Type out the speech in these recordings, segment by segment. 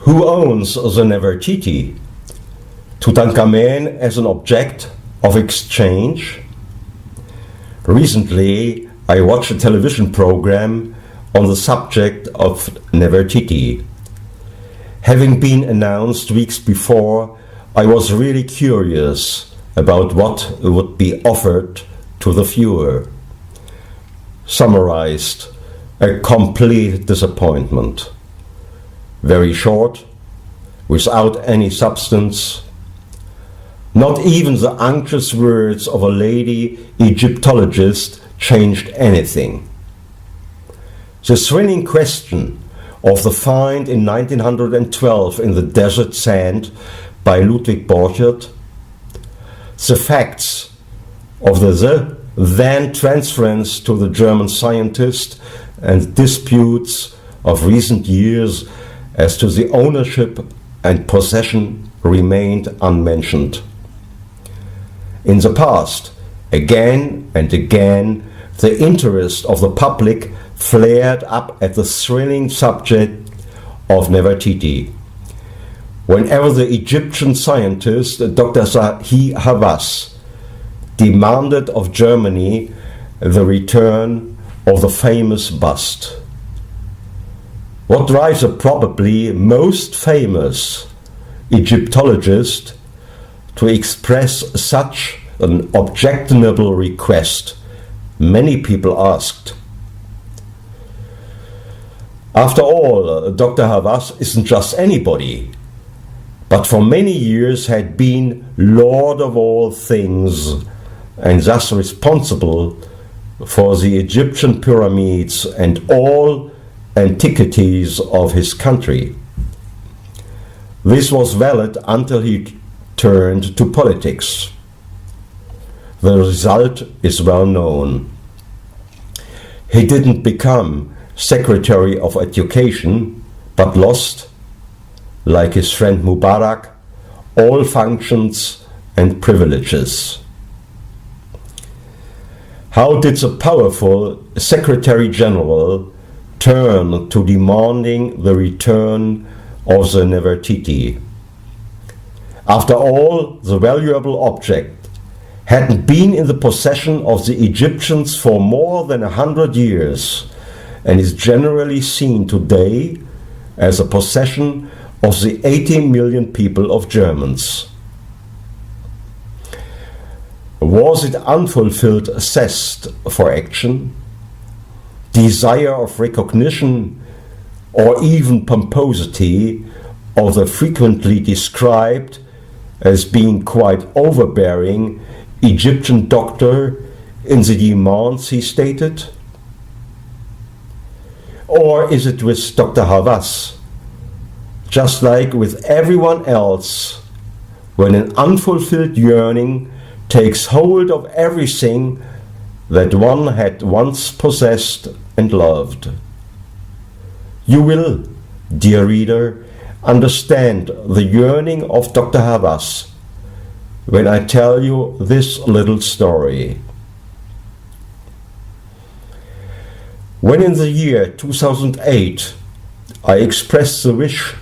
Who owns the Nefertiti? Tutankhamen as an object of exchange? Recently, I watched a television program on the subject of Nefertiti. Having been announced weeks before, I was really curious about what would be offered to the viewer. Summarized, a complete disappointment. Very short, without any substance. Not even the unctuous words of a lady Egyptologist changed anything. The thrilling question of the find in 1912 in the desert sand by Ludwig Borchert, the facts of the then transference to the German scientist and disputes of recent years as to the ownership and possession remained unmentioned. In the past, again and again, the interest of the public flared up at the thrilling subject of Nefertiti. Whenever the Egyptian scientist Dr. Zahi Hawass demanded of Germany the return of the famous bust. What drives a probably most famous Egyptologist to express such an objectionable request? Many people asked. After all, Dr. Hawass isn't just anybody, but for many years had been Lord of all things and thus responsible for the Egyptian pyramids and all antiquities of his country. This was valid until he turned to politics. The result is well known. He didn't become Secretary of Education, but lost, like his friend Mubarak, all functions and privileges. How did the powerful Secretary General turn to demanding the return of the Nefertiti? After all, the valuable object hadn't been in the possession of the Egyptians for more than 100 years and is generally seen today as a possession of the 80 million people of Germans. Was it unfulfilled zest for action, desire of recognition, or even pomposity of the frequently described as being quite overbearing Egyptian doctor in the demands he stated? Or is it with Dr. Hawass, just like with everyone else, when an unfulfilled yearning takes hold of everything that one had once possessed and loved? You will, dear reader, understand the yearning of Dr. Hawass when I tell you this little story. When in the year 2008 I expressed the wish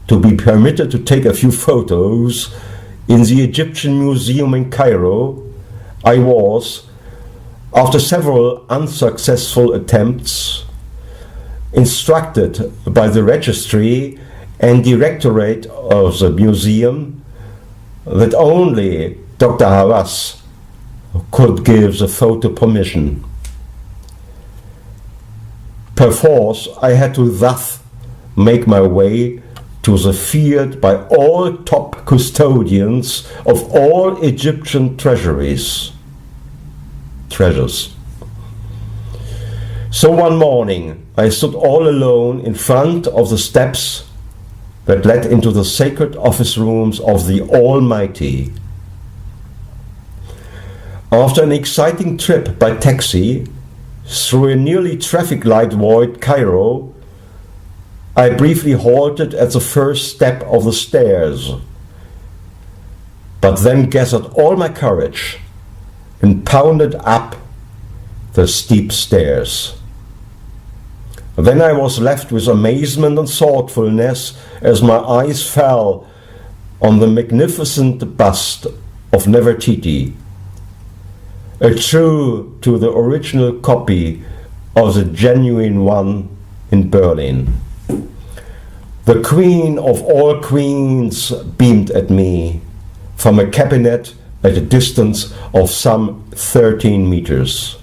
to be permitted to take a few photos in the Egyptian Museum in Cairo, I was, after several unsuccessful attempts, instructed by the registry and directorate of the museum that only Dr. Hawass could give the photo permission. Perforce, I had to thus make my way to the feared by all top custodians of all Egyptian treasures. So one morning I stood all alone in front of the steps that led into the sacred office rooms of the Almighty. After an exciting trip by taxi through a nearly traffic light void Cairo, I briefly halted at the first step of the stairs, but then gathered all my courage and pounded up the steep stairs. Then I was left with amazement and thoughtfulness as my eyes fell on the magnificent bust of Nefertiti, true to the original copy of the genuine one in Berlin. The queen of all queens beamed at me from a cabinet at a distance of some 13 meters.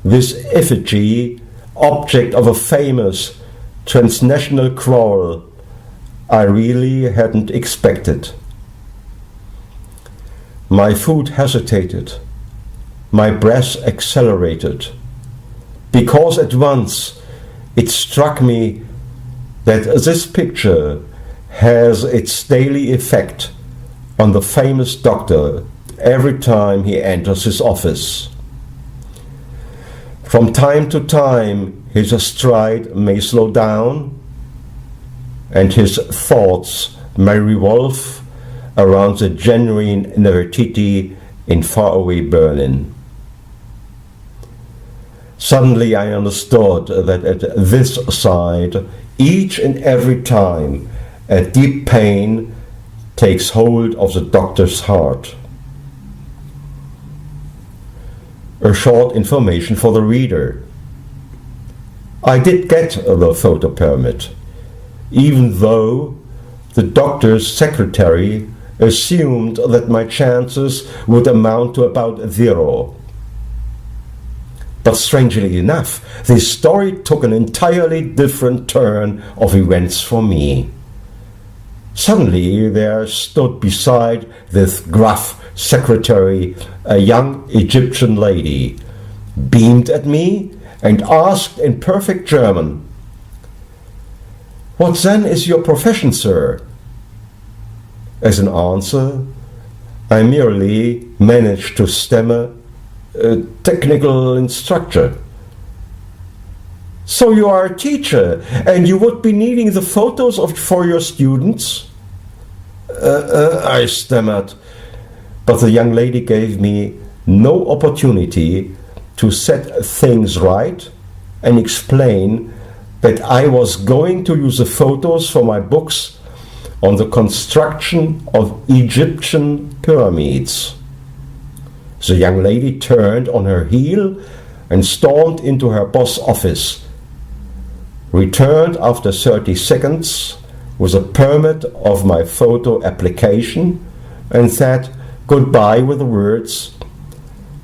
This effigy, object of a famous transnational quarrel, I really hadn't expected. My foot hesitated, my breath accelerated, because at once it struck me that this picture has its daily effect on the famous doctor every time he enters his office. From time to time his stride may slow down and his thoughts may revolve around the genuine Nefertiti in faraway Berlin. Suddenly I understood that at this side, each and every time, a deep pain takes hold of the doctor's heart. A short information for the reader. I did get the photo permit, even though the doctor's secretary assumed that my chances would amount to about 0. But strangely enough, this story took an entirely different turn of events for me. Suddenly there stood beside this gruff secretary a young Egyptian lady, beamed at me and asked in perfect German, "What then is your profession, sir?" As an answer, I merely managed to stammer, "Technical instructor." "So you are a teacher, and you would be needing the photos for your students?" I stammered, but the young lady gave me no opportunity to set things right and explain that I was going to use the photos for my books on the construction of Egyptian pyramids. The young lady turned on her heel and stormed into her boss' office, returned after 30 seconds with a permit of my photo application, and said goodbye with the words,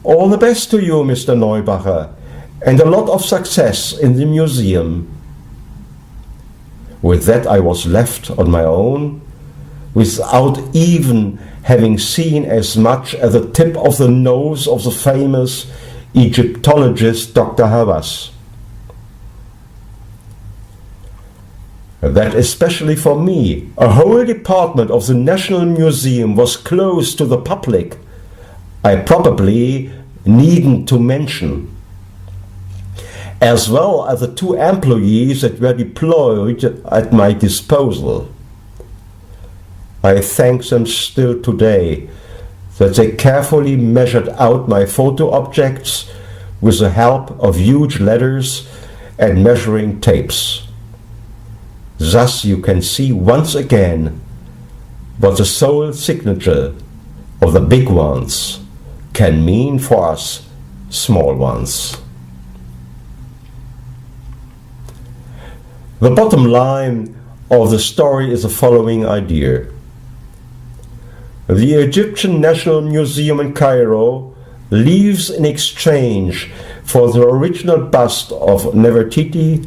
"All the best to you, Mr. Neubacher, and a lot of success in the museum." With that I was left on my own, without even having seen as much as the tip of the nose of the famous Egyptologist Dr. Hawass. That especially for me, a whole department of the National Museum was closed to the public, I probably needn't to mention, as well as the 2 employees that were deployed at my disposal. I thank them still today that they carefully measured out my photo objects with the help of huge ladders and measuring tapes. Thus you can see once again what the sole signature of the big ones can mean for us small ones. The bottom line of the story is the following idea. The Egyptian National Museum in Cairo leaves in exchange for the original bust of Nefertiti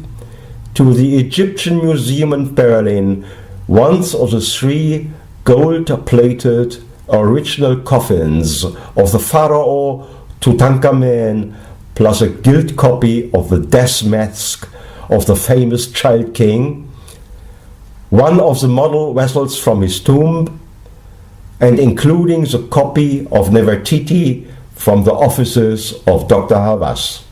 to the Egyptian Museum in Berlin one of the 3 gold-plated original coffins of the pharaoh Tutankhamen, plus a gilt copy of the death mask of the famous child king, one of the model vessels from his tomb, and including the copy of Nefertiti from the offices of Dr. Hawass.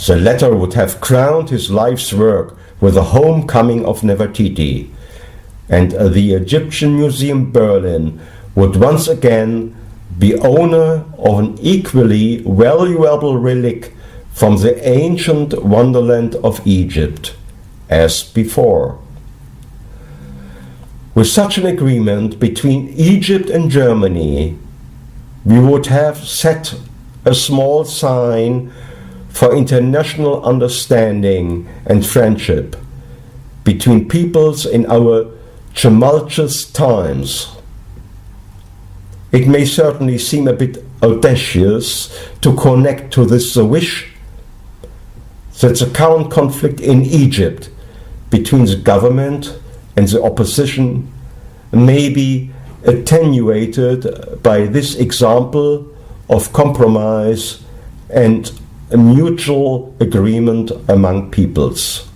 The latter would have crowned his life's work with the homecoming of Nefertiti, and the Egyptian Museum Berlin would once again be owner of an equally valuable relic from the ancient wonderland of Egypt as before. With such an agreement between Egypt and Germany, we would have set a small sign for international understanding and friendship between peoples in our tumultuous times. It may certainly seem a bit audacious to connect to this the wish that the current conflict in Egypt between the government and the opposition may be attenuated by this example of compromise and a mutual agreement among peoples.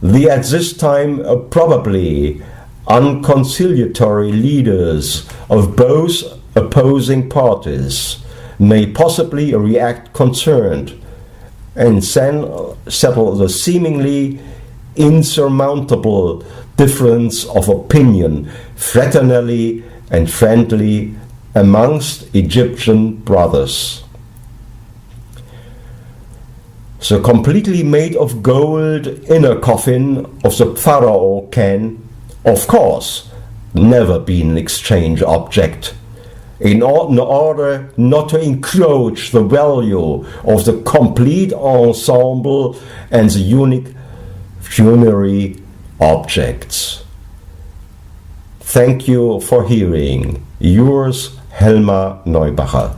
The at this time probably unconciliatory leaders of both opposing parties may possibly react concerned and then settle the seemingly insurmountable difference of opinion fraternally and friendly amongst Egyptian brothers. The completely made of gold inner coffin of the pharaoh can, of course, never be an exchange object, in order not to encroach the value of the complete ensemble and the unique funerary objects. Thank you for hearing. Yours, Helmar Neubacher.